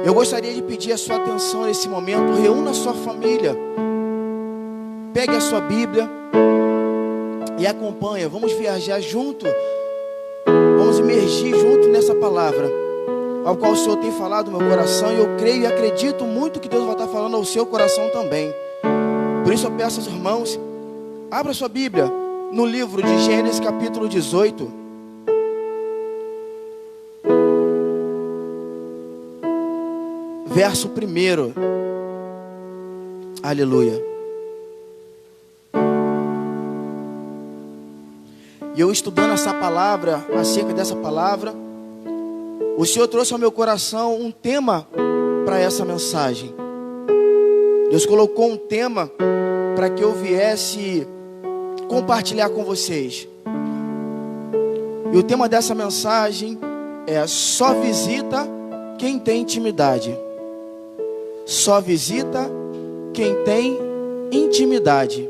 Eu gostaria de pedir a sua atenção nesse momento. Reúna a sua família. Pegue a sua Bíblia e acompanha. Vamos viajar junto. Vamos imergir junto nessa palavra, ao qual o Senhor tem falado no meu coração. E eu creio e acredito muito que Deus vai estar falando ao seu coração também. Por isso eu peço aos irmãos, abra sua Bíblia no livro de Gênesis capítulo 18. Verso 1. Aleluia. E eu estudando essa palavra, acerca dessa palavra, o Senhor trouxe ao meu coração um tema para essa mensagem. Deus colocou um tema para que eu viesse compartilhar com vocês. E o tema dessa mensagem é: só visita quem tem intimidade. Só visita quem tem intimidade.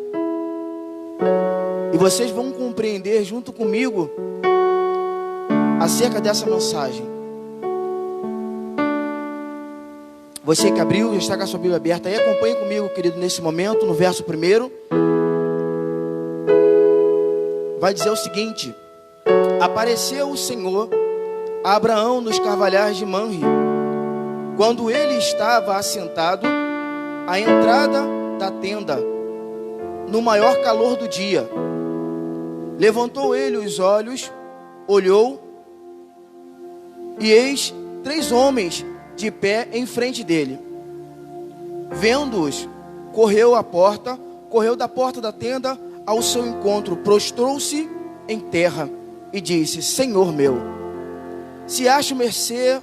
E vocês vão compreender junto comigo acerca dessa mensagem. Você que abriu, já está com a sua Bíblia aberta aí, acompanhe comigo, querido, nesse momento, no verso 1. Vai dizer o seguinte: apareceu o Senhor a Abraão nos carvalhais de Mamre, quando ele estava assentado à entrada da tenda, no maior calor do dia. Levantou ele os olhos, olhou, e eis 3 homens de pé em frente dele. Vendo-os, correu da porta da tenda ao seu encontro, prostrou-se em terra e disse: Senhor meu, se acho mercê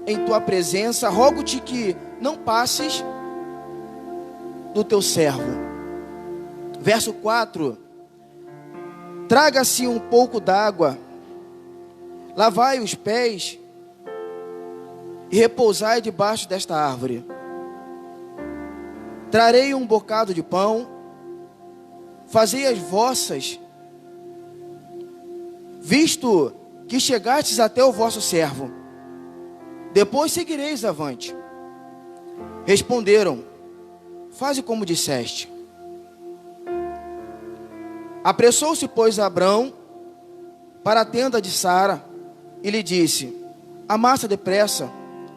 em tua presença, rogo-te que não passes do teu servo. Verso 4: traga-se um pouco d'água, lavai os pés e repousai debaixo desta árvore. Trarei um bocado de pão, fazei as vossas, visto que chegastes até o vosso servo. Depois seguireis avante. Responderam: faze como disseste. Apressou-se, pois, Abrão para a tenda de Sara e lhe disse: amassa depressa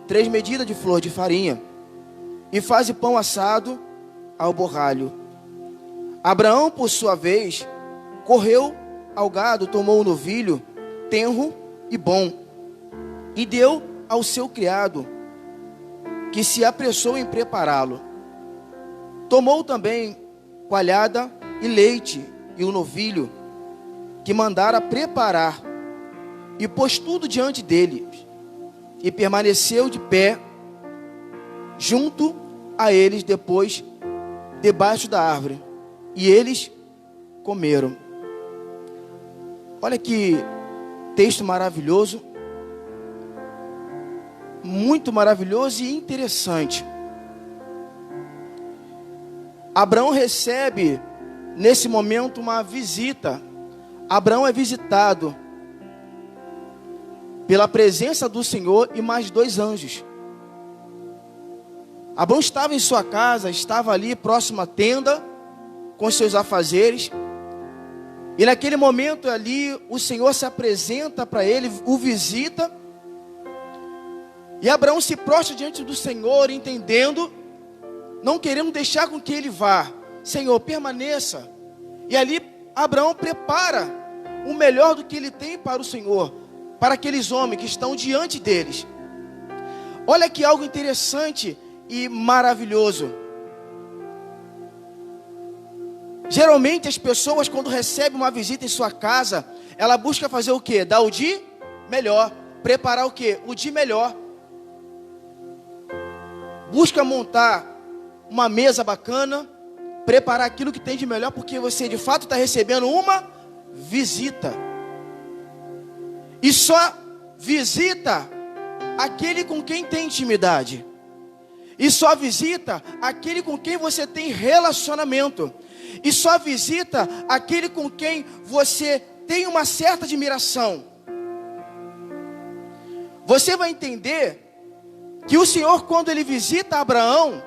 3 medidas de flor de farinha e faze pão assado ao borralho. Abraão, por sua vez, correu ao gado, tomou um novilho tenro e bom e deu ao seu criado, que se apressou em prepará-lo. Tomou também coalhada e leite e o novilho que mandara preparar, e pôs tudo diante dele, e permaneceu de pé junto a eles depois, debaixo da árvore, e eles comeram. Olha que texto maravilhoso, muito maravilhoso e interessante. Abraão recebe nesse momento uma visita. Abraão é visitado pela presença do Senhor e mais 2 anjos. Abraão estava em sua casa, estava ali próximo à tenda, com seus afazeres. E naquele momento ali, o Senhor se apresenta para ele, o visita. E Abraão se prostra diante do Senhor, entendendo, não querendo deixar com que ele vá. Senhor, permaneça. E ali Abraão prepara o melhor do que ele tem para o Senhor, para aqueles homens que estão diante deles. Olha que algo interessante e maravilhoso. Geralmente as pessoas, quando recebem uma visita em sua casa, ela busca fazer o quê? Dar o de melhor. Preparar o quê? O de melhor. Busca montar uma mesa bacana, preparar aquilo que tem de melhor, porque você de fato está recebendo uma visita. E só visita aquele com quem tem intimidade. E só visita aquele com quem você tem relacionamento. E só visita aquele com quem você tem uma certa admiração. Você vai entender que o Senhor, quando Ele visita Abraão,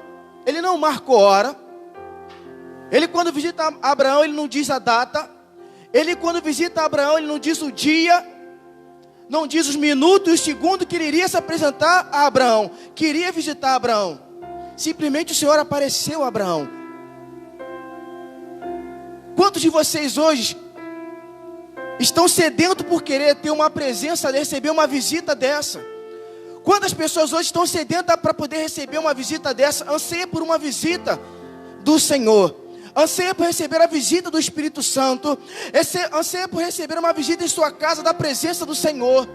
Ele não marcou hora. Ele, quando visita Abraão, Ele não diz a data. Ele, quando visita Abraão, Ele não diz o dia, não diz os minutos e os segundos que Ele iria se apresentar a Abraão, que iria visitar Abraão. Simplesmente o Senhor apareceu a Abraão. Quantos de vocês hoje estão sedentos por querer ter uma presença, receber uma visita dessa? Quantas pessoas hoje estão sedentas para poder receber uma visita dessa? Anseia por uma visita do Senhor. Anseia por receber a visita do Espírito Santo. Anseia por receber uma visita em sua casa da presença do Senhor.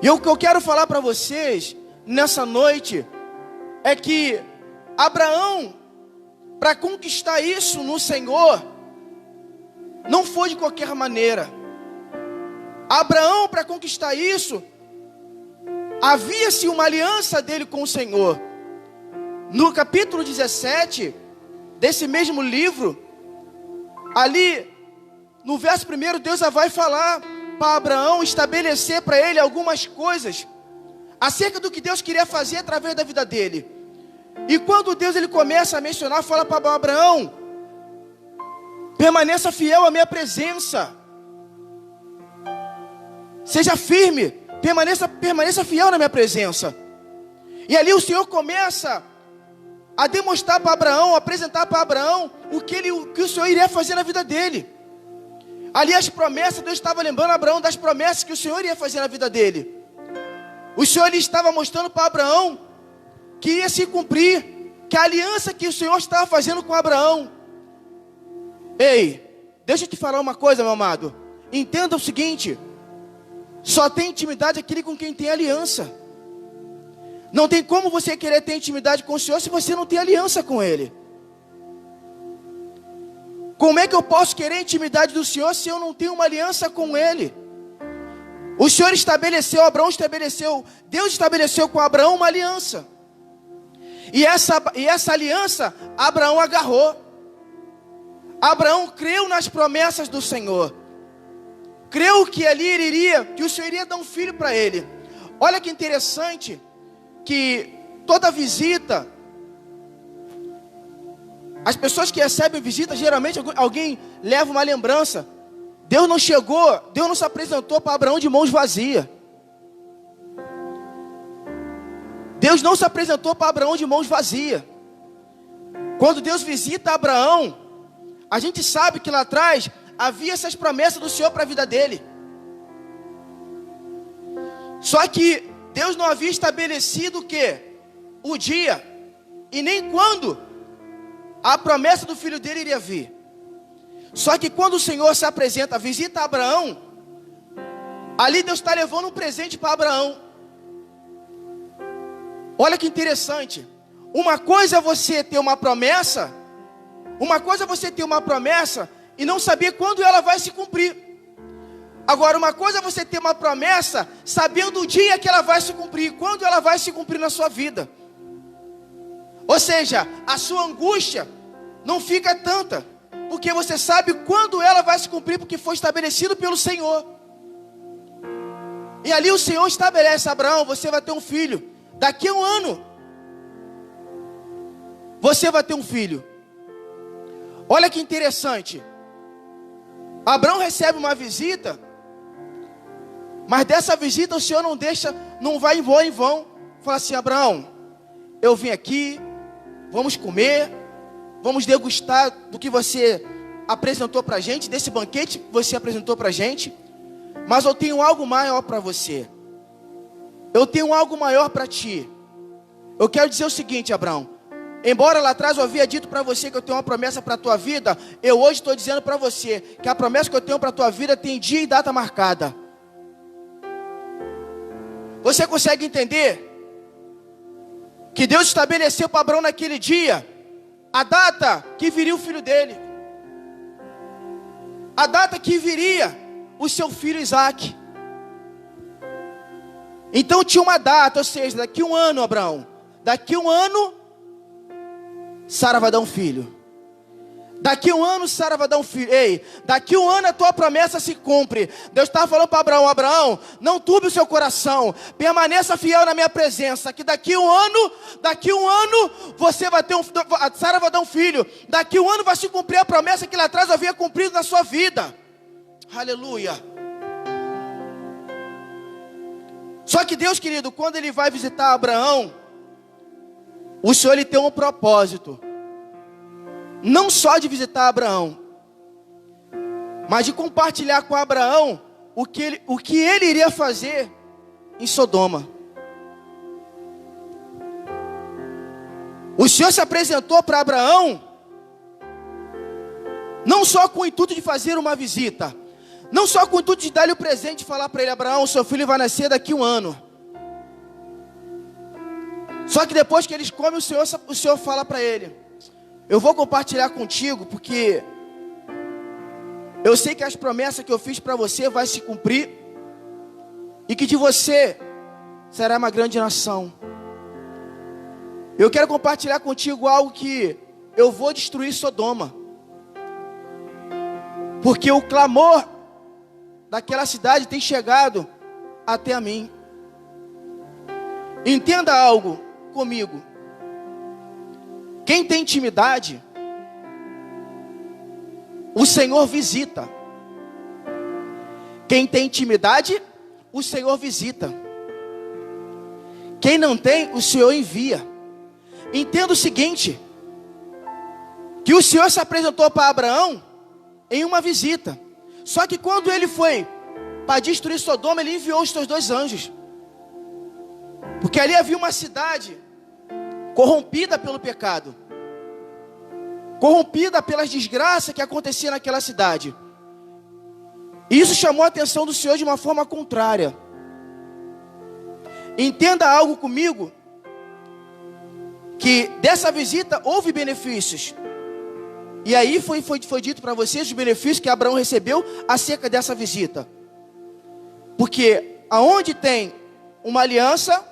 E o que eu quero falar para vocês nessa noite é que Abraão, para conquistar isso no Senhor, não foi de qualquer maneira. Abraão, para conquistar isso, havia-se uma aliança dele com o Senhor. No capítulo 17 desse mesmo livro, ali no verso 1, Deus já vai falar para Abraão, estabelecer para ele algumas coisas acerca do que Deus queria fazer através da vida dele. E quando Deus ele começa a mencionar, fala para Abraão: permaneça fiel à minha presença, seja firme, permaneça fiel na minha presença. E ali o Senhor começa a demonstrar para Abraão, apresentar para Abraão o que o Senhor iria fazer na vida dele. Ali as promessas, Deus estava lembrando Abraão das promessas que o Senhor iria fazer na vida dele. O Senhor ele estava mostrando para Abraão que iria se cumprir, que a aliança que o Senhor estava fazendo com Abraão. Ei, deixa eu te falar uma coisa, meu amado. Entenda o seguinte: só tem intimidade aquele com quem tem aliança. Não tem como você querer ter intimidade com o Senhor se você não tem aliança com Ele. Como é que eu posso querer intimidade do Senhor se eu não tenho uma aliança com Ele? O Senhor estabeleceu, Deus estabeleceu com Abraão uma aliança. E essa aliança, Abraão agarrou. Abraão creu nas promessas do Senhor. Creu que que o Senhor iria dar um filho para ele. Olha que interessante, que toda visita, as pessoas que recebem visita, geralmente alguém leva uma lembrança. Deus não se apresentou para Abraão de mãos vazias. Deus não se apresentou para Abraão de mãos vazias. Quando Deus visita Abraão, a gente sabe que lá atrás havia essas promessas do Senhor para a vida dele. Só que Deus não havia estabelecido o quê? O dia e nem quando a promessa do filho dele iria vir. Só que quando o Senhor se apresenta, visita Abraão, ali Deus está levando um presente para Abraão. Olha que interessante. Uma coisa é você ter uma promessa, e não saber quando ela vai se cumprir. Agora, uma coisa é você ter uma promessa, sabendo o dia que ela vai se cumprir, quando ela vai se cumprir na sua vida. Ou seja, a sua angústia não fica tanta, porque você sabe quando ela vai se cumprir, porque foi estabelecido pelo Senhor. E ali o Senhor estabelece: Abraão, você vai ter um filho. Daqui a um ano, você vai ter um filho. Olha que interessante. Abraão recebe uma visita, mas dessa visita o Senhor não vai em vão. Fala assim: Abraão, eu vim aqui, vamos comer, vamos degustar do que você apresentou para a gente, desse banquete que você apresentou para a gente, mas eu tenho algo maior para você. Eu tenho algo maior para ti. Eu quero dizer o seguinte, Abraão: embora lá atrás eu havia dito para você que eu tenho uma promessa para a tua vida, eu hoje estou dizendo para você que a promessa que eu tenho para a tua vida tem dia e data marcada. Você consegue entender que Deus estabeleceu para Abraão naquele dia a data que viria o filho dele, a data que viria o seu filho Isaac. Então tinha uma data, ou seja, daqui a um ano, Abraão, daqui a um ano Sara vai dar um filho. Daqui um ano Sara vai dar um filho. Ei, daqui um ano a tua promessa se cumpre. Deus estava falando para Abraão: Abraão, não turbe o seu coração, permaneça fiel na minha presença, que daqui um ano você vai ter Sara vai dar um filho. Daqui um ano vai se cumprir a promessa que lá atrás havia cumprido na sua vida. Aleluia. Só que Deus, querido, quando Ele vai visitar Abraão, o Senhor, Ele tem um propósito. Não só de visitar Abraão, mas de compartilhar com Abraão o que ele iria fazer em Sodoma. O Senhor se apresentou para Abraão, não só com o intuito de fazer uma visita, não só com o intuito de dar-lhe o presente e falar para ele: Abraão, seu filho vai nascer daqui um ano. Só que depois que eles comem, o Senhor fala para ele: eu vou compartilhar contigo, porque eu sei que as promessas que eu fiz para você vai se cumprir, e que de você será uma grande nação. Eu quero compartilhar contigo algo que eu vou destruir Sodoma, porque o clamor daquela cidade tem chegado até a mim. Entenda algo comigo. Quem tem intimidade, o Senhor visita. Quem tem intimidade, o Senhor visita. Quem não tem, o Senhor envia. Entenda o seguinte: que o Senhor se apresentou para Abraão em uma visita. Só que quando ele foi para destruir Sodoma, ele enviou os seus 2 anjos. Porque ali havia uma cidade corrompida pelo pecado, corrompida pelas desgraças que aconteciam naquela cidade. E isso chamou a atenção do Senhor de uma forma contrária. Entenda algo comigo, que dessa visita houve benefícios. E aí foi dito para vocês os benefícios que Abraão recebeu acerca dessa visita. Porque aonde tem uma aliança,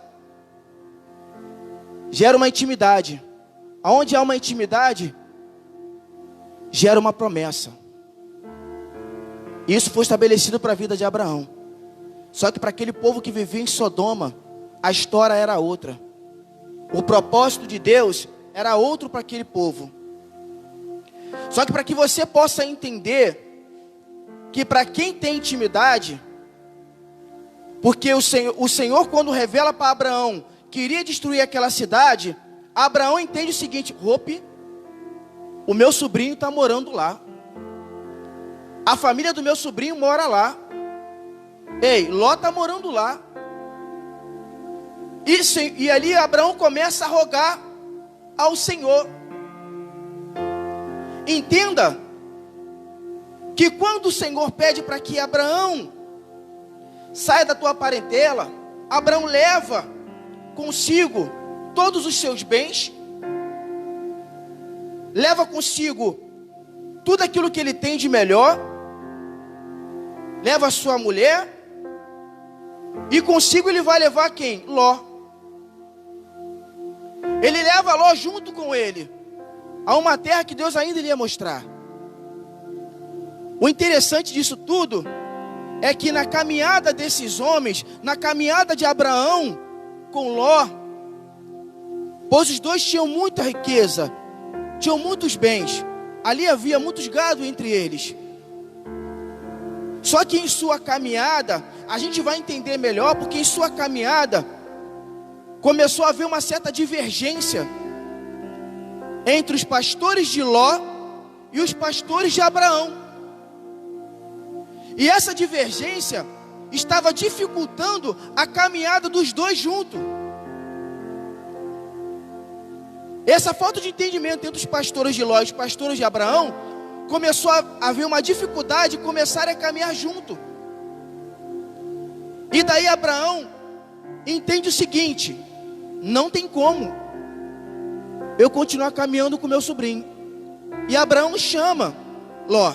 gera uma intimidade. Aonde há uma intimidade, gera uma promessa. Isso foi estabelecido para a vida de Abraão. Só que para aquele povo que vivia em Sodoma, a história era outra. O propósito de Deus era outro para aquele povo. Só que para que você possa entender que para quem tem intimidade, porque o Senhor quando revela para Abraão que iria destruir aquela cidade, Abraão entende o seguinte: Hope, o meu sobrinho está morando lá. A família do meu sobrinho mora lá. Ei, Ló está morando lá. E ali Abraão começa a rogar ao Senhor. Entenda que quando o Senhor pede para que Abraão saia da tua parentela, Abraão leva consigo todos os seus bens, leva consigo tudo aquilo que ele tem de melhor, leva a sua mulher, e consigo ele vai levar quem? Ló. Ele leva Ló junto com ele a uma terra que Deus ainda iria mostrar. O interessante disso tudo é que na caminhada desses homens, na caminhada de Abraão com Ló, pois os dois tinham muita riqueza, tinham muitos bens, ali havia muitos gado entre eles. Só que em sua caminhada, a gente vai entender melhor, porque em sua caminhada começou a haver uma certa divergência entre os pastores de Ló e os pastores de Abraão. E essa divergência estava dificultando a caminhada dos dois juntos. Essa falta de entendimento entre os pastores de Ló e os pastores de Abraão começou a haver uma dificuldade de começarem a caminhar junto. E daí Abraão entende o seguinte: não tem como eu continuar caminhando com meu sobrinho. E Abraão chama Ló,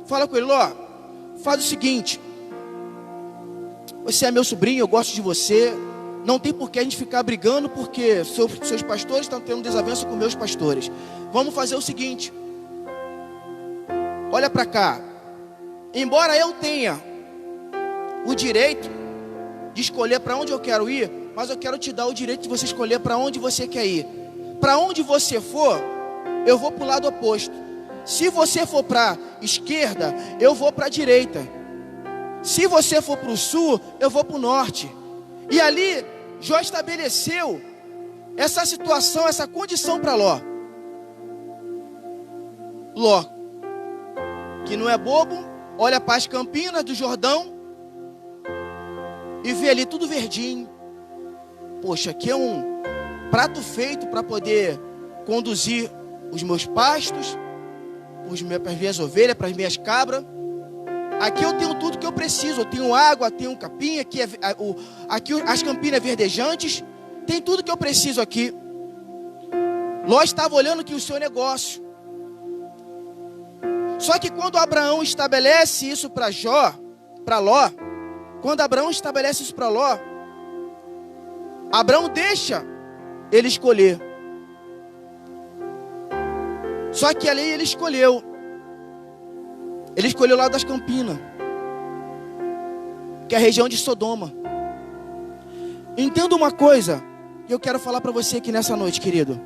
fala com ele: Ló, faz o seguinte, você é meu sobrinho, eu gosto de você, não tem por que a gente ficar brigando, porque seus pastores estão tendo desavença com meus pastores. Vamos fazer o seguinte: olha para cá. Embora eu tenha o direito de escolher para onde eu quero ir, mas eu quero te dar o direito de você escolher para onde você quer ir. Para onde você for, eu vou para o lado oposto. Se você for para a esquerda, eu vou para a direita. Se você for para o sul, eu vou para o norte. E ali, Jó estabeleceu essa situação, essa condição para Ló. Ló, que não é bobo, olha para as campinas do Jordão e vê ali tudo verdinho. Poxa, aqui é um prato feito para poder conduzir os meus pastos, para as minhas ovelhas, para as minhas cabras. Aqui eu tenho tudo que eu preciso. Eu tenho água, tenho capim, aqui as campinas verdejantes. Tem tudo que eu preciso aqui. Ló estava olhando aqui o seu negócio. Só que quando Abraão estabelece isso para Ló, quando Abraão estabelece isso para Ló, Abraão deixa ele escolher. Só que ali ele escolheu o lado das campinas, que é a região de Sodoma. Entenda uma coisa que eu quero falar para você aqui nessa noite, querido.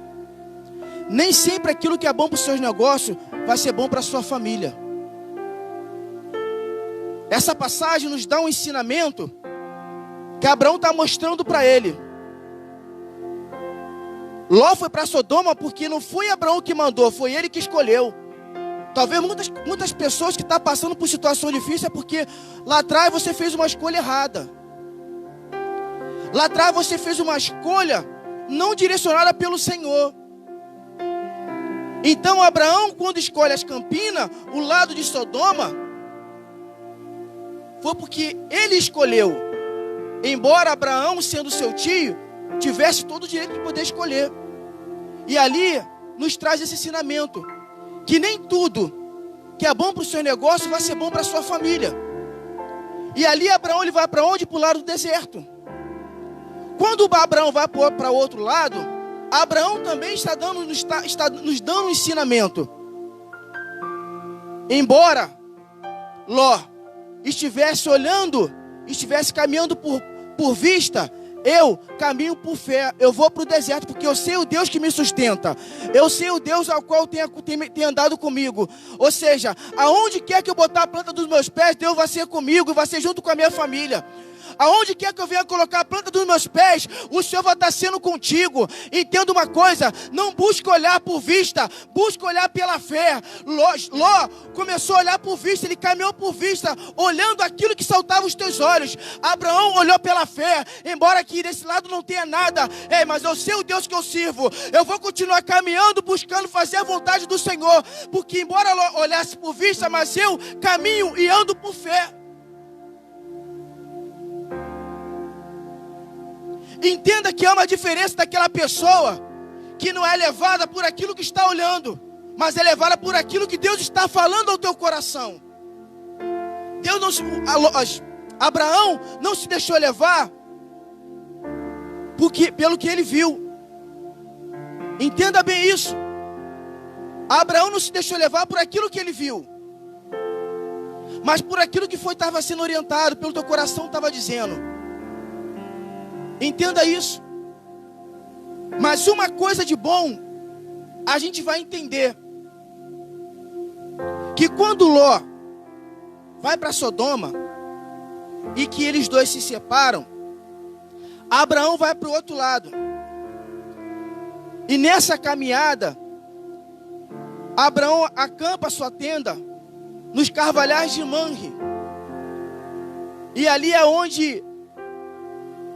Nem sempre aquilo que é bom para os seus negócios vai ser bom para a sua família. Essa passagem nos dá um ensinamento que Abraão está mostrando para ele. Ló foi para Sodoma porque não foi Abraão que mandou, foi ele que escolheu. Talvez muitas pessoas que estão passando por situação difícil é porque lá atrás você fez uma escolha errada. Lá atrás você fez uma escolha não direcionada pelo Senhor. Então Abraão, quando escolhe as campinas, o lado de Sodoma, foi porque ele escolheu. Embora Abraão, sendo seu tio, tivesse todo o direito de poder escolher. E ali nos traz esse ensinamento, que nem tudo que é bom para o seu negócio vai ser bom para a sua família. E ali Abraão, ele vai para onde? Para o lado do deserto. Quando Abraão vai para o outro lado, Abraão também está nos dando um ensinamento. Embora Ló estivesse olhando, estivesse caminhando por vista, eu caminho por fé, eu vou para o deserto, porque eu sei o Deus que me sustenta. Eu sei o Deus ao qual tem andado comigo. Ou seja, aonde quer que eu botar a planta dos meus pés, Deus vai ser comigo, vai ser junto com a minha família. Aonde quer que eu venha colocar a planta dos meus pés, o Senhor vai estar sendo contigo. Entenda uma coisa, não busque olhar por vista, busque olhar pela fé. Ló começou a olhar por vista, ele caminhou por vista, olhando aquilo que saltava os teus olhos. Abraão olhou pela fé, embora aqui desse lado não tenha nada. Mas eu sei o Deus que eu sirvo, eu vou continuar caminhando, buscando fazer a vontade do Senhor, porque embora Ló olhasse por vista, mas eu caminho e ando por fé. Entenda que há uma diferença daquela pessoa que não é levada por aquilo que está olhando, mas é levada por aquilo que Deus está falando ao teu coração. Abraão não se deixou levar pelo que ele viu. Entenda bem isso. Abraão não se deixou levar por aquilo que ele viu, mas por aquilo que estava sendo orientado, pelo teu coração estava dizendo. Entenda isso. Mas uma coisa de bom a gente vai entender, que quando Ló vai para Sodoma e que eles dois se separam, Abraão vai para o outro lado. E nessa caminhada, Abraão acampa sua tenda nos carvalhais de Manre. E ali é onde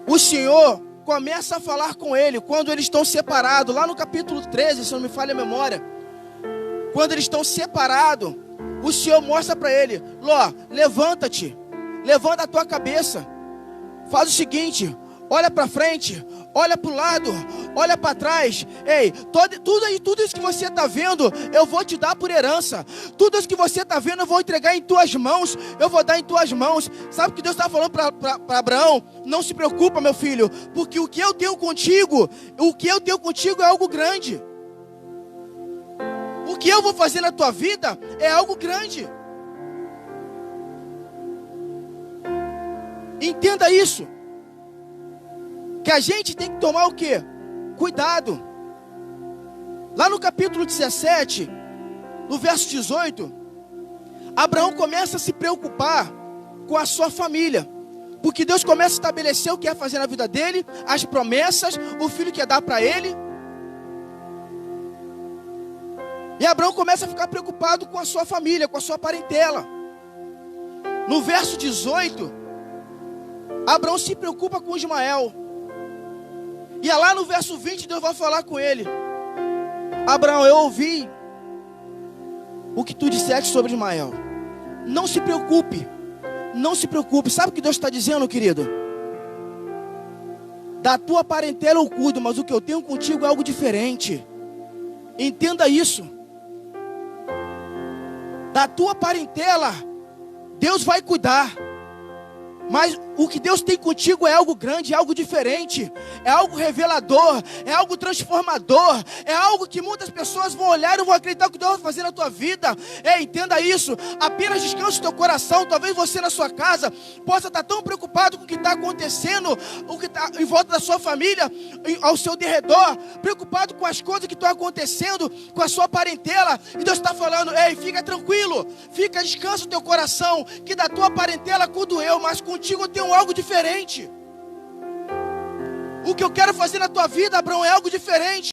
o Senhor começa a falar com ele, quando eles estão separados, lá no capítulo 13, se não me falha a memória. Quando eles estão separados, o Senhor mostra para ele: Ló, levanta-te, levanta a tua cabeça, faz o seguinte, olha para frente, olha para o lado, olha para trás. Ei, tudo isso que você está vendo, eu vou te dar por herança. Tudo isso que você está vendo, eu vou entregar em tuas mãos, eu vou dar em tuas mãos. Sabe o que Deus está falando para Abraão? Não se preocupa, meu filho, porque o que eu tenho contigo é algo grande. O que eu vou fazer na tua vida é algo grande. Entenda isso. Que a gente tem que tomar o quê? Cuidado. Lá no capítulo 17, no verso 18, Abraão começa a se preocupar com a sua família. Porque Deus começa a estabelecer o que ia fazer na vida dele, as promessas, o filho que ia dar para ele. E Abraão começa a ficar preocupado com a sua família, com a sua parentela. No verso 18, Abraão se preocupa com Ismael. E lá no verso 20, Deus vai falar com ele: Abraão, eu ouvi o que tu disseste sobre Ismael. Não se preocupe. Não se preocupe. Sabe o que Deus está dizendo, querido? Da tua parentela eu cuido, mas o que eu tenho contigo é algo diferente. Entenda isso. Da tua parentela Deus vai cuidar, mas o que Deus tem contigo é algo grande, é algo diferente, é algo revelador, é algo transformador, é algo que muitas pessoas vão olhar e vão acreditar o que Deus vai fazer na tua vida. Entenda isso, apenas descanse o teu coração. Talvez você na sua casa possa estar tão preocupado com o que está acontecendo, o que está em volta da sua família, ao seu derredor, preocupado com as coisas que estão acontecendo com a sua parentela, e Deus está falando: ei, fica tranquilo, descansa o teu coração, que da tua parentela cuido eu, mas contigo eu tenho algo diferente. O que eu quero fazer na tua vida, Abraão, é algo diferente.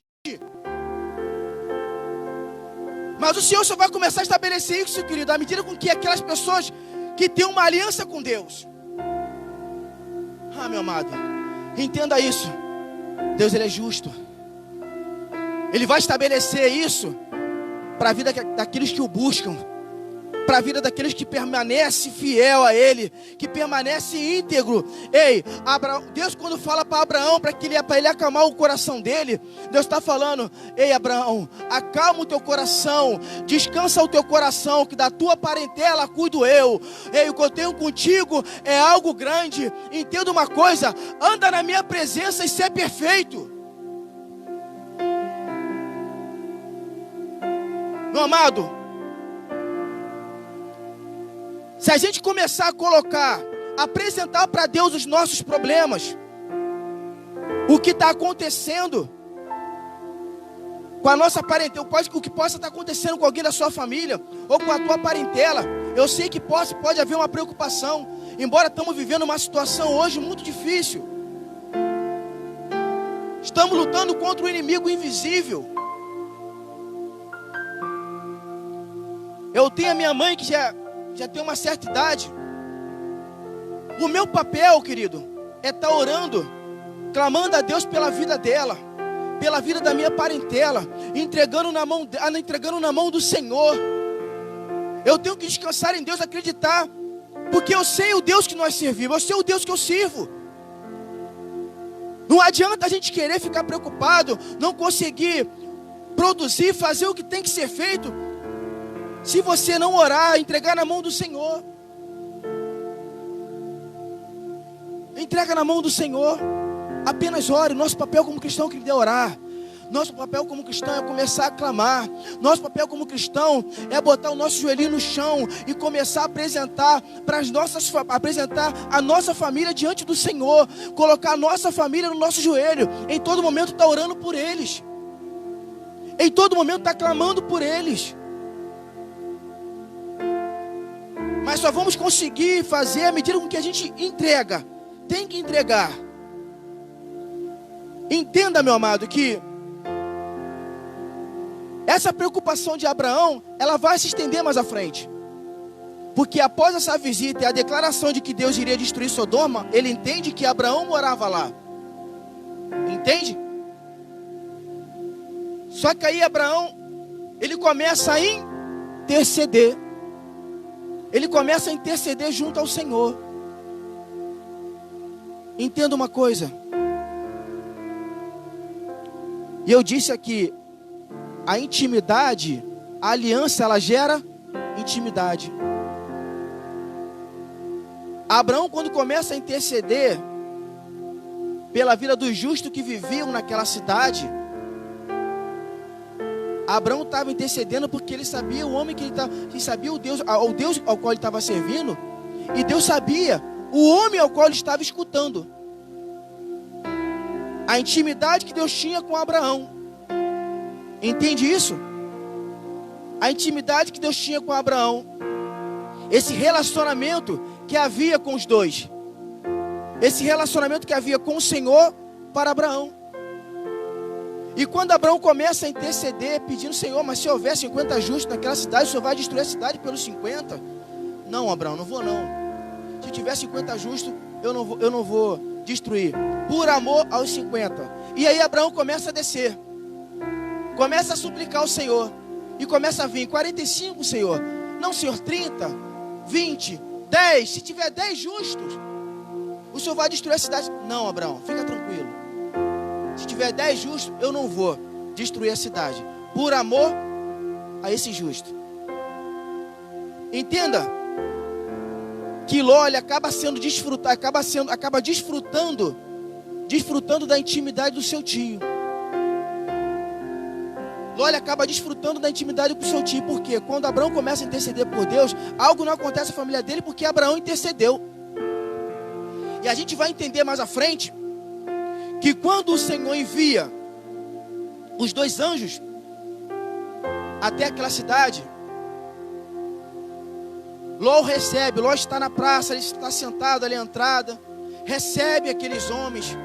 Mas o Senhor só vai começar a estabelecer isso, querido, à medida com que aquelas pessoas que têm uma aliança com Deus. Meu amado, entenda isso. Deus, Ele é justo. Ele vai estabelecer isso para a vida daqueles que o buscam, para a vida daqueles que permanecem fiel a Ele, que permanecem íntegro. Deus, quando fala para Abraão, para ele acalmar o coração dele, Deus está falando: ei, Abraão, acalma o teu coração, descansa o teu coração, que da tua parentela cuido eu. O que eu tenho contigo é algo grande. Entenda uma coisa: anda na minha presença e ser perfeito. Meu amado, se a gente começar a apresentar para Deus os nossos problemas, o que está acontecendo com a nossa parentela, o que possa estar acontecendo com alguém da sua família, ou com a tua parentela, eu sei que pode haver uma preocupação, embora estamos vivendo uma situação hoje muito difícil. Estamos lutando contra um inimigo invisível. Eu tenho a minha mãe que já tem uma certa idade. O meu papel, querido, é estar orando, clamando a Deus pela vida dela, pela vida da minha parentela, entregando na mão do Senhor. Eu tenho que descansar em Deus, acreditar, porque eu sei o Deus que nós servimos, eu sei o Deus que eu sirvo. Não adianta a gente querer ficar preocupado, não conseguir produzir, fazer o que tem que ser feito, se você não orar, entregar na mão do Senhor. Entrega na mão do Senhor. Apenas ore. Nosso papel como cristão, querido, é orar. Nosso papel como cristão é começar a clamar. Nosso papel como cristão é botar o nosso joelhinho no chão e começar a apresentar a nossa família diante do Senhor. Colocar a nossa família no nosso joelho. Em todo momento está orando por eles. Em todo momento está clamando por eles. Mas só vamos conseguir fazer à medida com que a gente entrega. Tem que entregar. Entenda, meu amado, que essa preocupação de Abraão, ela vai se estender mais à frente. Porque após essa visita e a declaração de que Deus iria destruir Sodoma, ele entende que Abraão morava lá. Entende? Só que aí Abraão, ele começa a interceder. Ele começa a interceder junto ao Senhor. Entenda uma coisa. E eu disse aqui, a intimidade, a aliança, ela gera intimidade. Abraão, quando começa a interceder pela vida dos justos que viviam naquela cidade, Abraão estava intercedendo porque ele sabia o homem que ele sabia o Deus ao qual ele estava servindo, e Deus sabia o homem ao qual ele estava escutando. A intimidade que Deus tinha com Abraão. Entende isso? A intimidade que Deus tinha com Abraão. Esse relacionamento que havia com os dois. Esse relacionamento que havia com o Senhor para Abraão. E quando Abraão começa a interceder, pedindo: Senhor, mas se houver 50 justos naquela cidade, o Senhor vai destruir a cidade pelos 50? Não, Abraão, não vou não. Se tiver 50 justos, eu não vou destruir. Por amor aos 50. E aí Abraão começa a descer. Começa a suplicar ao Senhor. E começa a vir: 45, Senhor. Não, Senhor, 30, 20, 10. Se tiver 10 justos, o Senhor vai destruir a cidade. Não, Abraão, fica tranquilo. Se tiver 10 justos, eu não vou destruir a cidade. Por amor a esse justo. Entenda que Ló acaba desfrutando da intimidade do seu tio. Ló acaba desfrutando da intimidade com o seu tio. Por quê? Quando Abraão começa a interceder por Deus, algo não acontece na família dele porque Abraão intercedeu. E a gente vai entender mais à frente que quando o Senhor envia os 2 anjos até aquela cidade, Ló recebe. Ló está na praça, ele está sentado ali à entrada, recebe aqueles homens.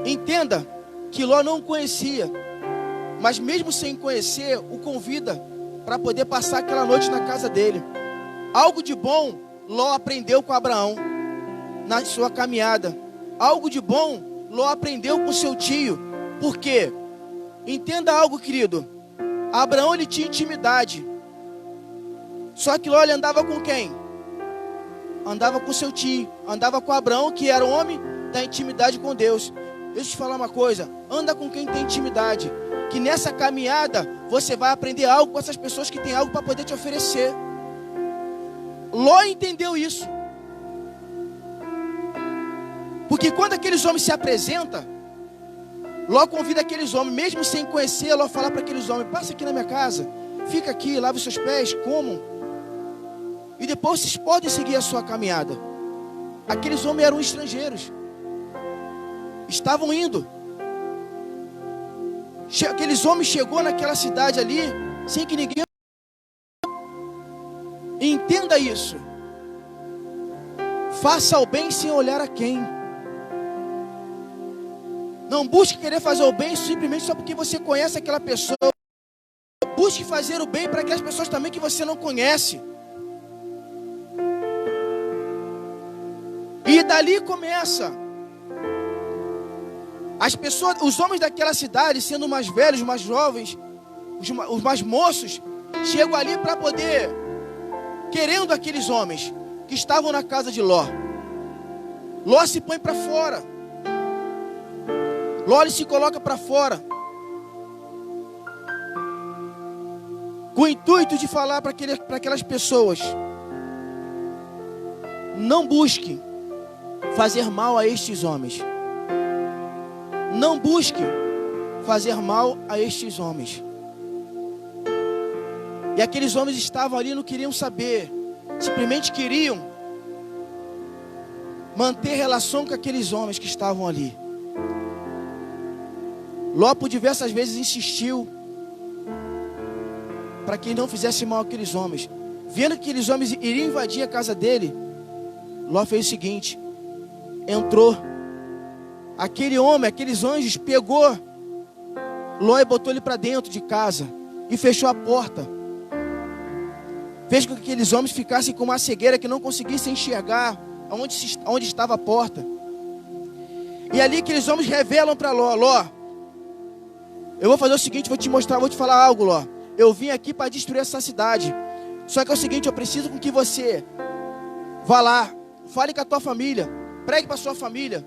Entenda que Ló não conhecia, mas mesmo sem conhecer, o convida para poder passar aquela noite na casa dele. Algo de bom Ló aprendeu com Abraão na sua caminhada. Algo de bom Ló aprendeu com seu tio. Por quê? Entenda algo, querido. Abraão, ele tinha intimidade. Só que Ló andava com quem? Andava com seu tio. Andava com Abraão, que era o homem da intimidade com Deus. Deixa eu te falar uma coisa. Anda com quem tem intimidade. Que nessa caminhada você vai aprender algo com essas pessoas que têm algo para poder te oferecer. Ló entendeu isso. Porque quando aqueles homens se apresentam, Ló convida aqueles homens, mesmo sem conhecer, Ló fala para aqueles homens: passa aqui na minha casa, fica aqui, lave os seus pés, comam, e depois vocês podem seguir a sua caminhada. Aqueles homens eram estrangeiros, estavam indo. Aqueles homens chegou naquela cidade ali, sem que ninguém... Entenda isso. Faça o bem sem olhar a quem. Não busque querer fazer o bem simplesmente só porque você conhece aquela pessoa. Busque fazer o bem para aquelas pessoas também que você não conhece. E dali começa. As pessoas, os homens daquela cidade, sendo mais velhos, mais jovens, os mais moços, chegam ali para poder, querendo aqueles homens que estavam na casa de Ló. Ló se põe para fora. Ló se coloca para fora, com o intuito de falar para aquelas pessoas: não busque fazer mal a estes homens. Não busque fazer mal a estes homens. E aqueles homens estavam ali, não queriam saber, simplesmente queriam manter relação com aqueles homens que estavam ali. Ló por diversas vezes insistiu para que ele não fizesse mal àqueles homens. Vendo que aqueles homens iriam invadir a casa dele, Ló fez o seguinte: entrou. Aquele homem, aqueles anjos, pegou Ló e botou ele para dentro de casa e fechou a porta. Fez com que aqueles homens ficassem com uma cegueira, que não conseguissem enxergar onde estava a porta. E ali aqueles homens revelam para Ló: Ló, eu vou fazer o seguinte, vou te mostrar, vou te falar algo, Ló. Eu vim aqui para destruir essa cidade. Só que é o seguinte, eu preciso com que você vá lá, fale com a tua família, pregue para a sua família,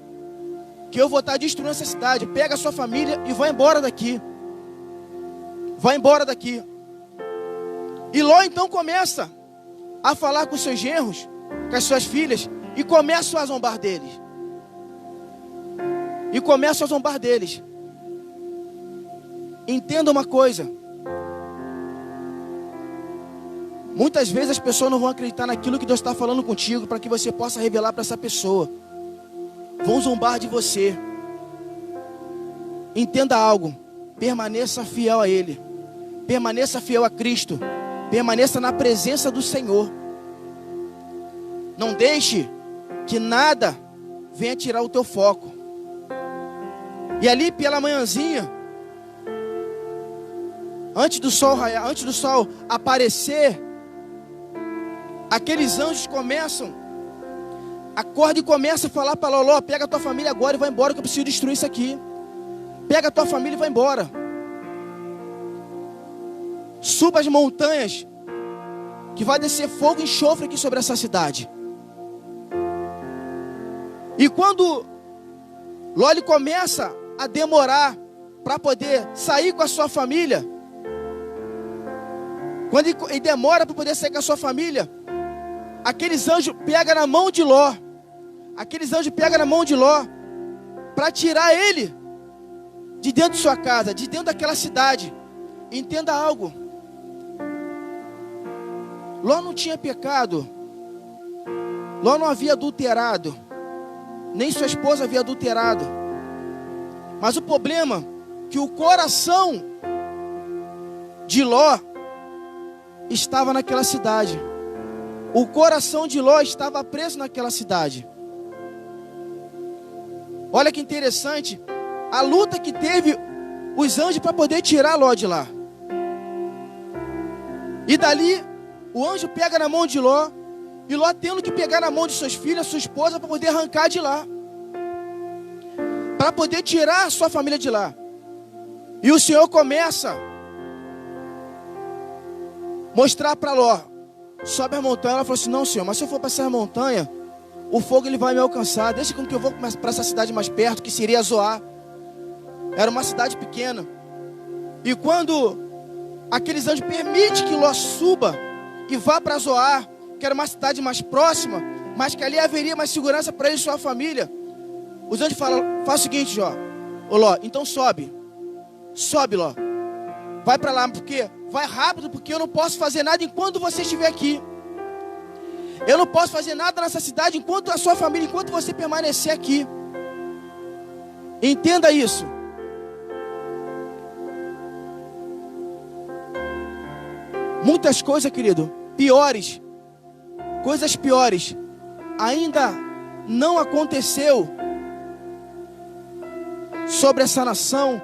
que eu vou estar destruindo essa cidade. Pega a sua família e vai embora daqui. Vai embora daqui. E Ló então começa a falar com seus genros, com as suas filhas, e começa a zombar deles. Entenda uma coisa: Muitas vezes as pessoas não vão acreditar naquilo que Deus está falando contigo, para que você possa revelar para essa pessoa. Vão zombar de você. Entenda algo. Permaneça fiel a Ele. Permaneça fiel a Cristo. Permaneça na presença do Senhor. Não deixe que nada venha tirar o teu foco. E ali pela manhãzinha, antes do sol raiar, antes do sol aparecer, aqueles anjos começam, acorda e começa a falar para Ló: pega a tua família agora e vai embora, que eu preciso destruir isso aqui. Pega a tua família e vai embora. Suba as montanhas, que vai descer fogo e enxofre aqui sobre essa cidade. E quando Ló começa a demorar para poder sair com a sua família, quando ele demora para poder sair com a sua família, aqueles anjos pegam na mão de Ló. Aqueles anjos pegam na mão de Ló para tirar ele de dentro de sua casa, de dentro daquela cidade. Entenda algo. Ló não tinha pecado. Ló não havia adulterado. Nem sua esposa havia adulterado. Mas o problema é que o coração de Ló estava naquela cidade. O coração de Ló estava preso naquela cidade. Olha que interessante a luta que teve os anjos para poder tirar Ló de lá. E dali o anjo pega na mão de Ló, e Ló tendo que pegar na mão de seus filhos, sua esposa, para poder arrancar de lá, para poder tirar a sua família de lá. E o Senhor começa a mostrar para Ló: sobe a montanha. Ela falou assim: não, Senhor, mas se eu for para essa montanha, o fogo ele vai me alcançar. Deixa com que eu vou para essa cidade mais perto, que seria Zoar. Era uma cidade pequena. E quando aqueles anjos permitem que Ló suba e vá para Zoar, que era uma cidade mais próxima, mas que ali haveria mais segurança para ele e sua família, os anjos falam: faz o seguinte, ô Ló, então sobe, Ló, vai para lá, porque vai rápido, porque eu não posso fazer nada enquanto você estiver aqui. Eu não posso fazer nada nessa cidade enquanto a sua família, enquanto você permanecer aqui. Entenda isso. Muitas coisas, querido, piores, coisas piores, ainda não aconteceu sobre essa nação,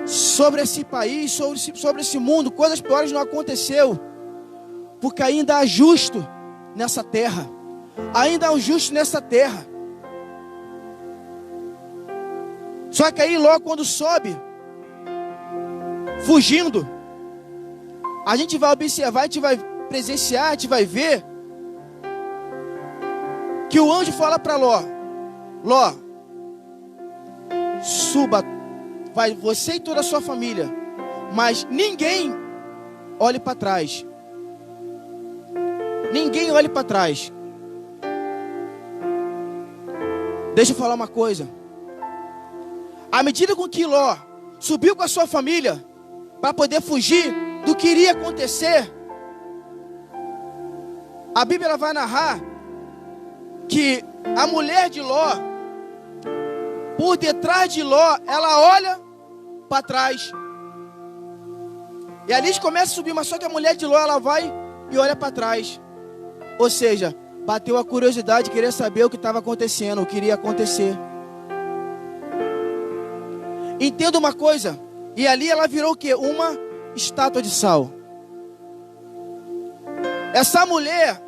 sobre esse país, sobre esse mundo. Coisas piores não aconteceu, porque ainda há justo nessa terra. Ainda há um justo nessa terra. Só que aí Ló, quando sobe, fugindo, a gente vai observar, a gente vai presenciar, a gente vai ver que o anjo fala para Ló: Ló, suba, vai você e toda a sua família, mas ninguém olhe para trás. Ninguém olhe para trás. Deixa eu falar uma coisa. À medida com que Ló subiu com a sua família para poder fugir do que iria acontecer, a Bíblia ela vai narrar que a mulher de Ló, por detrás de Ló, ela olha para trás. E ali eles começam a subir, mas só que a mulher de Ló, ela vai e olha para trás. Ou seja, bateu a curiosidade de querer saber o que estava acontecendo, o que iria acontecer. Entenda uma coisa, e ali ela virou o quê? Uma estátua de sal. Essa mulher,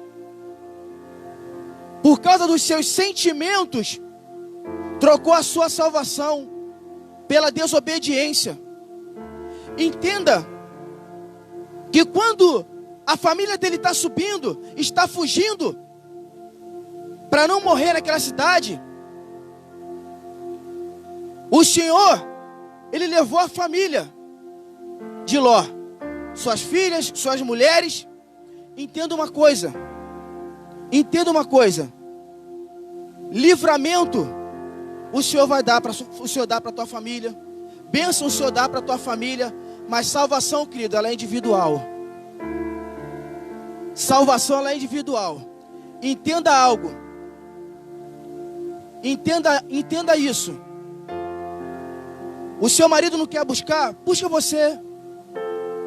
por causa dos seus sentimentos, trocou a sua salvação pela desobediência. Entenda que quando a família dele está subindo, está fugindo para não morrer naquela cidade, o Senhor, Ele levou a família de Ló, suas filhas, suas mulheres. Entenda uma coisa, livramento o Senhor vai dar para a tua família, bênção o Senhor dá para a tua família, mas salvação, querido, ela é individual. Salvação ela é individual. Entenda algo. Entenda isso. O seu marido não quer buscar? Busca você.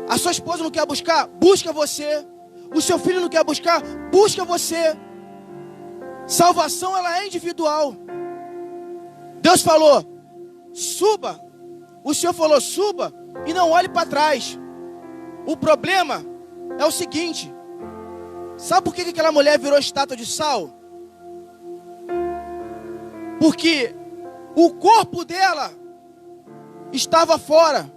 A sua esposa não quer buscar? Busca você. O seu filho não quer buscar? Busca você. Salvação ela é individual. Deus falou, suba. O Senhor falou, suba e não olhe para trás. O problema é o seguinte. Sabe por que aquela mulher virou estátua de sal? Porque o corpo dela estava fora,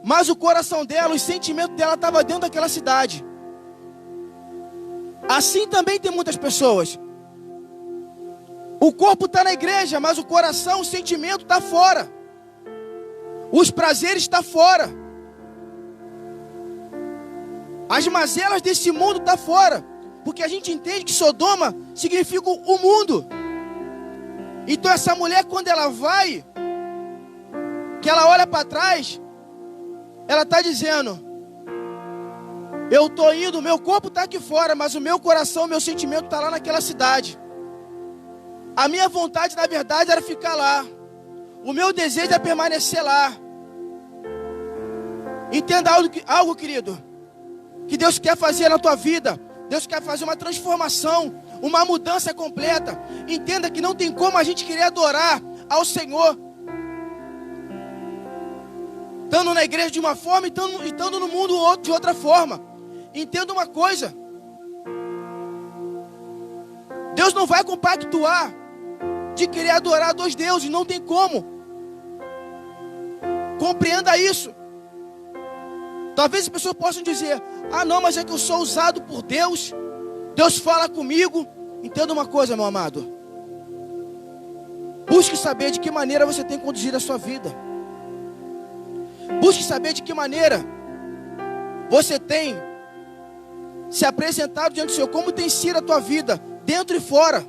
mas o coração dela, os sentimentos dela estavam dentro daquela cidade. Assim também tem muitas pessoas. O corpo está na igreja, mas o coração, o sentimento está fora. Os prazeres estão fora. As mazelas desse mundo estão fora. Porque a gente entende que Sodoma significa o mundo. Então essa mulher, quando ela vai, que ela olha para trás, ela está dizendo, eu estou indo, meu corpo está aqui fora, mas o meu coração, o meu sentimento está lá naquela cidade. A minha vontade, na verdade, era ficar lá. O meu desejo é permanecer lá. Entenda algo, querido, que Deus quer fazer na tua vida. Deus quer fazer uma transformação, uma mudança completa. Entenda que não tem como a gente querer adorar ao Senhor estando na igreja de uma forma e estando no mundo de outra forma. Entenda uma coisa. Deus não vai compactuar de querer adorar dois deuses. Não tem como. Compreenda isso. Talvez as pessoas possam dizer, ah não, mas é que eu sou usado por Deus. Deus fala comigo. Entenda uma coisa, meu amado. Busque saber de que maneira você tem conduzido a sua vida. Busque saber de que maneira você tem se apresentado diante do Senhor. Como tem sido a tua vida, dentro e fora.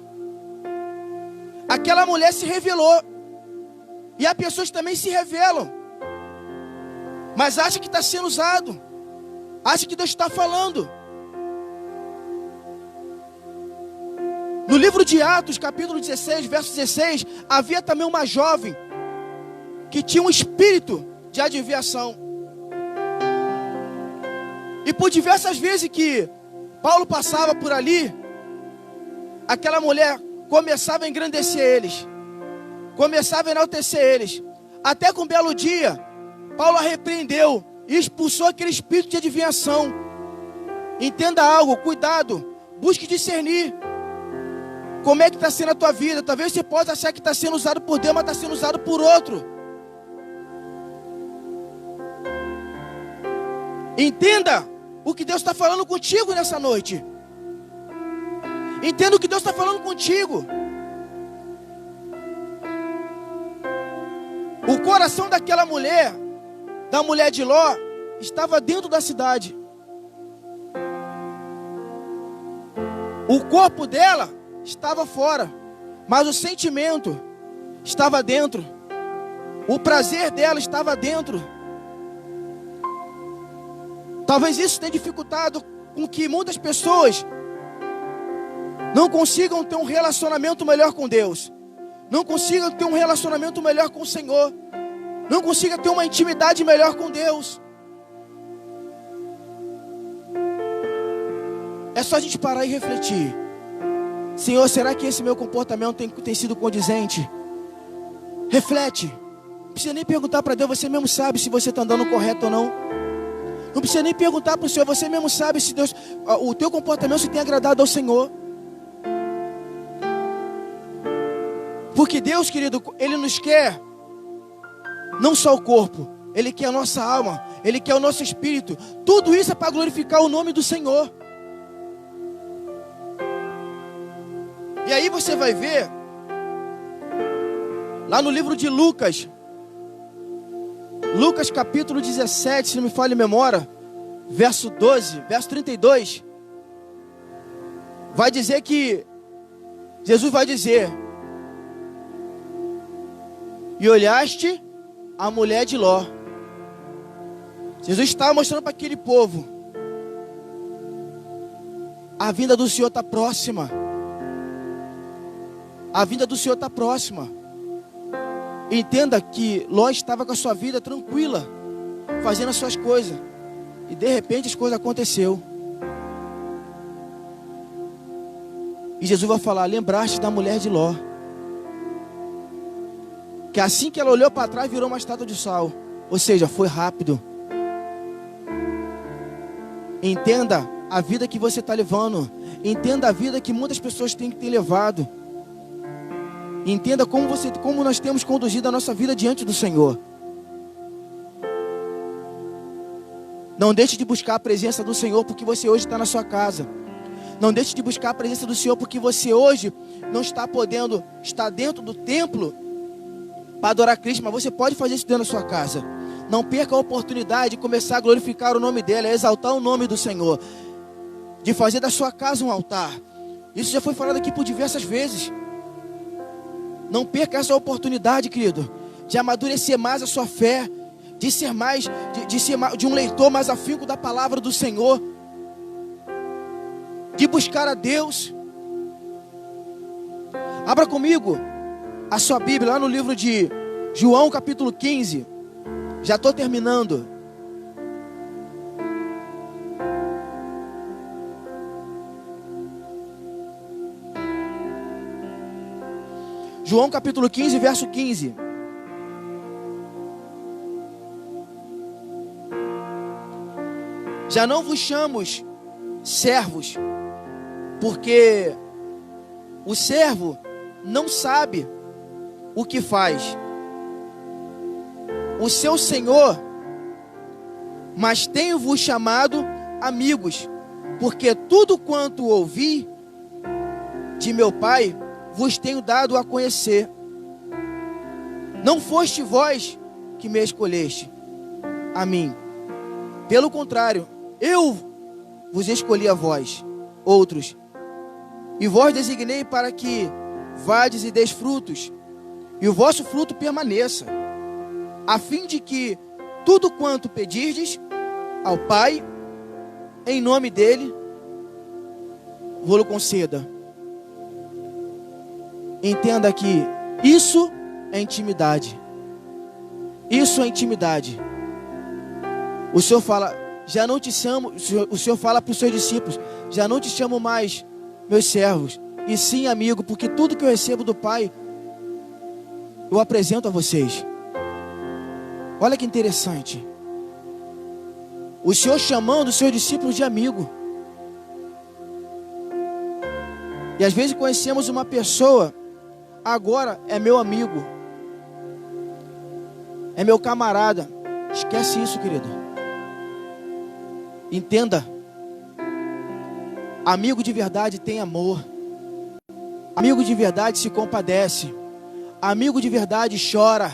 Aquela mulher se revelou. E há pessoas que também se revelam, mas acha que está sendo usado. Acha que Deus está falando. No livro de Atos, capítulo 16, verso 16, havia também uma jovem que tinha um espírito de adivinhação. E por diversas vezes que Paulo passava por ali, aquela mulher começava a engrandecer eles, começava a enaltecer eles. Até que um belo dia, Paulo a repreendeu e expulsou aquele espírito de adivinhação. Entenda algo, cuidado, busque discernir. Como é que está sendo a tua vida? Talvez você possa achar que está sendo usado por Deus, mas está sendo usado por outro. Entenda o que Deus está falando contigo nessa noite. Entenda o que Deus está falando contigo. O coração daquela mulher, da mulher de Ló, estava dentro da cidade. O corpo dela estava fora, mas o sentimento estava dentro. O prazer dela estava dentro. Talvez isso tenha dificultado com que muitas pessoas não consigam ter um relacionamento melhor com Deus, não consigam ter um relacionamento melhor com o Senhor, não consigam ter uma intimidade melhor com Deus. É só a gente parar e refletir. Senhor, será que esse meu comportamento tem sido condizente? Reflete. Não precisa nem perguntar para Deus, você mesmo sabe se você está andando correto ou não. Não precisa nem perguntar para o Senhor, você mesmo sabe se Deus, o teu comportamento se tem agradado ao Senhor. Porque Deus, querido, Ele nos quer não só o corpo, Ele quer a nossa alma, Ele quer o nosso espírito. Tudo isso é para glorificar o nome do Senhor. E aí você vai ver, lá no livro de Lucas, Lucas capítulo 17, se não me falha a memória, verso 12, verso 32, vai dizer que, Jesus vai dizer, e olhaste a mulher de Ló. Jesus estava mostrando para aquele povo A vinda do Senhor está próxima. A vinda do Senhor está próxima. Entenda que Ló estava com a sua vida tranquila, fazendo as suas coisas, e de repente as coisas aconteceram. E Jesus vai falar: lembraste da mulher de Ló, que assim que ela olhou para trás virou uma estátua de sal. Ou seja, foi rápido. Entenda a vida que você está levando. Entenda a vida que muitas pessoas têm que ter levado. Entenda como nós temos conduzido a nossa vida diante do Senhor. Não deixe de buscar a presença do Senhor porque você hoje está na sua casa. Não deixe de buscar a presença do Senhor porque você hoje não está podendo estar dentro do templo para adorar a Cristo, mas você pode fazer isso dentro da sua casa. Não perca a oportunidade de começar a glorificar o nome dele, a exaltar o nome do Senhor, de fazer da sua casa um altar. Isso já foi falado aqui por diversas vezes. Não perca essa oportunidade, querido, de amadurecer mais a sua fé, de ser mais, de um leitor mais afinco da palavra do Senhor, de buscar a Deus. Abra comigo a sua Bíblia lá no livro de João capítulo 15. Já estou terminando. João capítulo 15, verso 15. Já não vos chamos servos, porque o servo não sabe o que faz o seu Senhor, mas tenho-vos chamado amigos, porque tudo quanto ouvi de meu Pai vos tenho dado a conhecer. Não foste vós que me escolheste a mim, pelo contrário, eu vos escolhi a vós, outros, e vós designei para que vades e deis frutos, e o vosso fruto permaneça, a fim de que tudo quanto pedirdes ao Pai, em nome dele, vou-lo conceda. Entenda que isso é intimidade. Isso é intimidade. O Senhor fala, já não te chamo, o Senhor fala para os seus discípulos, já não te chamo mais meus servos, e sim amigo, porque tudo que eu recebo do Pai, eu apresento a vocês. Olha que interessante. O Senhor chamando os seus discípulos de amigo. E às vezes conhecemos uma pessoa, agora é meu amigo, é meu camarada. Esquece isso, querido. Entenda. Amigo de verdade tem amor. Amigo de verdade se compadece. Amigo de verdade chora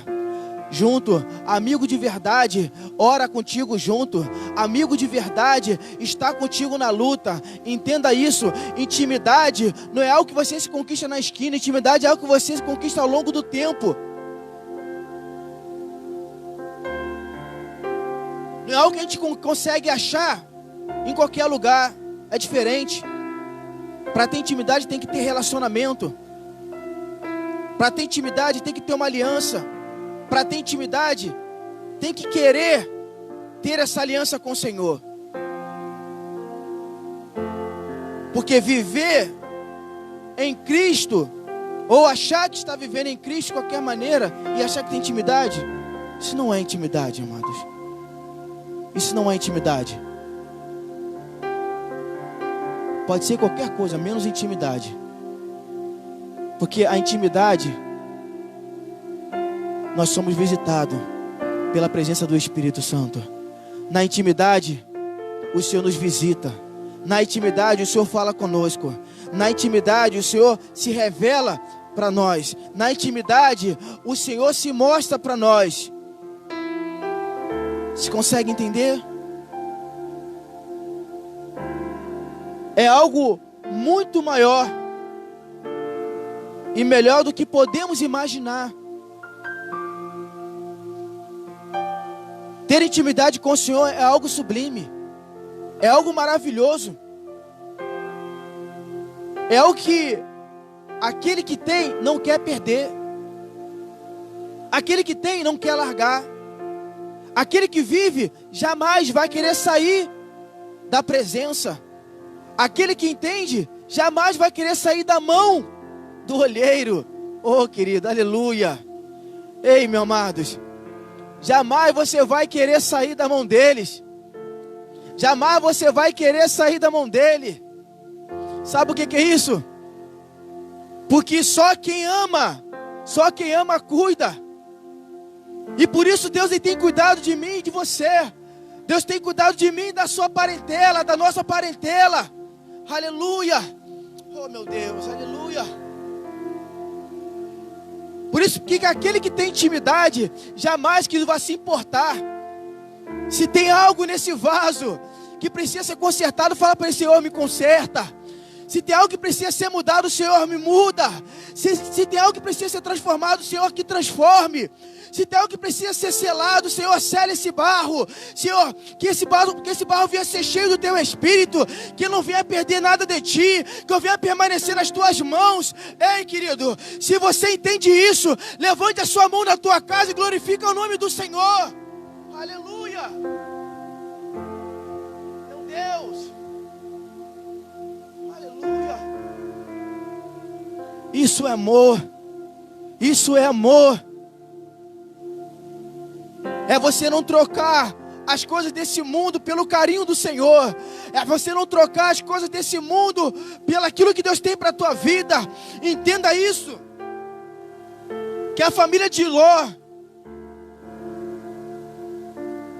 junto. Amigo de verdade ora contigo junto. Amigo de verdade está contigo na luta. Entenda isso. Intimidade não é algo que você se conquista na esquina. Intimidade é algo que você se conquista ao longo do tempo. Não é algo que a gente consegue achar em qualquer lugar. É diferente. Para ter intimidade tem que ter relacionamento. Para ter intimidade tem que ter uma aliança. Para ter intimidade tem que querer ter essa aliança com o Senhor. Porque viver em Cristo, ou achar que está vivendo em Cristo de qualquer maneira e achar que tem intimidade, isso não é intimidade, amados. Isso não é intimidade. Pode ser qualquer coisa, menos intimidade. Porque a intimidade, nós somos visitados pela presença do Espírito Santo. Na intimidade, o Senhor nos visita. Na intimidade, o Senhor fala conosco. Na intimidade, o Senhor se revela para nós. Na intimidade, o Senhor se mostra para nós. Você consegue entender? É algo muito maior e melhor do que podemos imaginar. Ter intimidade com o Senhor é algo sublime, é algo maravilhoso. é o que aquele que tem não quer perder. Aquele que tem não quer largar. Aquele que vive jamais vai querer sair da presença. Aquele que entende jamais vai querer sair da mão do olheiro. Oh, querido, aleluia. Ei, meus amados, jamais você vai querer sair da mão deles. Jamais você vai querer sair da mão dele. Sabe o que é isso? Porque só quem ama cuida. E por isso Deus ele tem cuidado de mim e de você. Deus tem cuidado de mim e da sua parentela, da nossa parentela. Aleluia. Oh, meu Deus, aleluia. Por isso que aquele que tem intimidade, jamais que vai se importar. Se tem algo nesse vaso que precisa ser consertado, fala para ele: Senhor, me conserta. Se tem algo que precisa ser mudado, Senhor, me muda. Se tem algo que precisa ser transformado, Senhor, que transforme. Se tem algo que precisa ser selado, Senhor, sela esse barro. Senhor, que esse barro venha ser cheio do Teu Espírito, que não venha perder nada de Ti, que eu venha permanecer nas Tuas mãos. Ei, querido, se você entende isso, levante a sua mão na tua casa e glorifica o nome do Senhor. Aleluia. Meu Deus. Aleluia. Isso é amor. Isso é amor. É você não trocar as coisas desse mundo pelo carinho do Senhor. É você não trocar as coisas desse mundo pelo aquilo que Deus tem para a tua vida. Entenda isso. Que a família de Ló,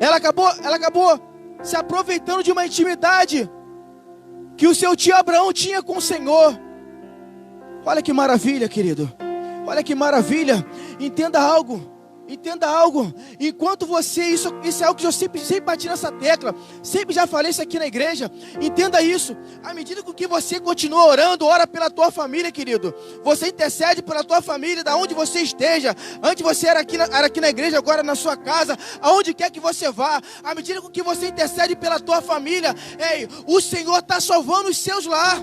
ela acabou se aproveitando de uma intimidade que o seu tio Abraão tinha com o Senhor. Olha que maravilha, querido. Olha que maravilha. Entenda algo. Enquanto você, isso é algo que eu sempre bati nessa tecla, sempre já falei isso aqui na igreja. Entenda isso. À medida que você continua orando, ora pela tua família, querido. Você intercede pela tua família, da onde você esteja. Antes você era aqui na igreja, agora na sua casa, aonde quer que você vá. À medida que você intercede pela tua família, ei, o Senhor está salvando os seus lá.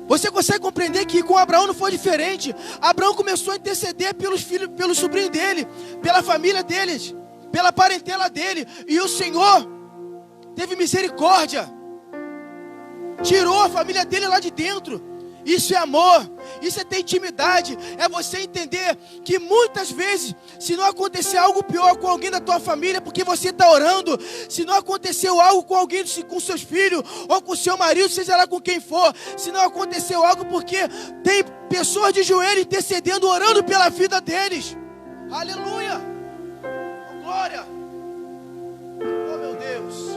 Você consegue compreender que com Abraão não foi diferente? Abraão começou a interceder pelos filhos, pelos sobrinhos dele, pela família deles, pela parentela dele. E o Senhor teve misericórdia. Tirou a família dele lá de dentro. Isso é amor, isso é ter intimidade. É você entender que muitas vezes, se não acontecer algo pior com alguém da tua família, porque você está orando. Se não aconteceu algo com alguém, com seus filhos, ou com seu marido, seja lá com quem for. Se não aconteceu algo, porque tem pessoas de joelho intercedendo, orando pela vida deles. Aleluia, glória. Oh, meu Deus.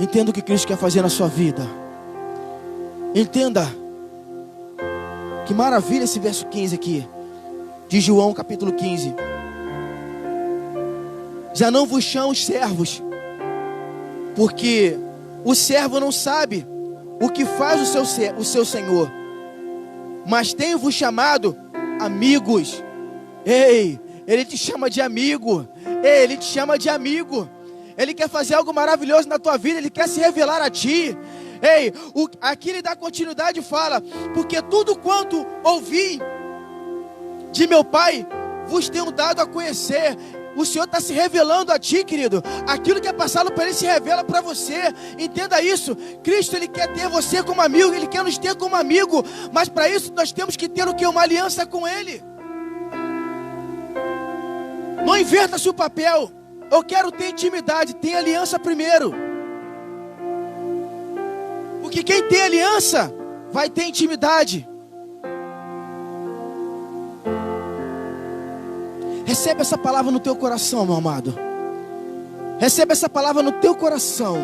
Entenda o que Cristo quer fazer na sua vida. Entenda. Que maravilha esse verso 15 aqui, de João capítulo 15. Já não vos chamo servos, porque o servo não sabe o que faz o seu senhor. Mas tenho-vos chamado amigos. Ei, Ele te chama de amigo. Ei, Ele te chama de amigo. Ele quer fazer algo maravilhoso na tua vida. Ele quer se revelar a ti. Ei, aqui ele dá continuidade e fala: porque tudo quanto ouvi de meu Pai vos tenho dado a conhecer. O Senhor está se revelando a ti, querido. Aquilo que é passado para Ele se revela para você. Entenda isso. Cristo, Ele quer ter você como amigo. Ele quer nos ter como amigo. Mas para isso nós temos que ter o que? Uma aliança com Ele. Não inverta-se o papel. Eu quero ter intimidade. Tem aliança primeiro. Porque quem tem aliança vai ter intimidade. Recebe essa palavra no teu coração, meu amado. Recebe essa palavra no teu coração.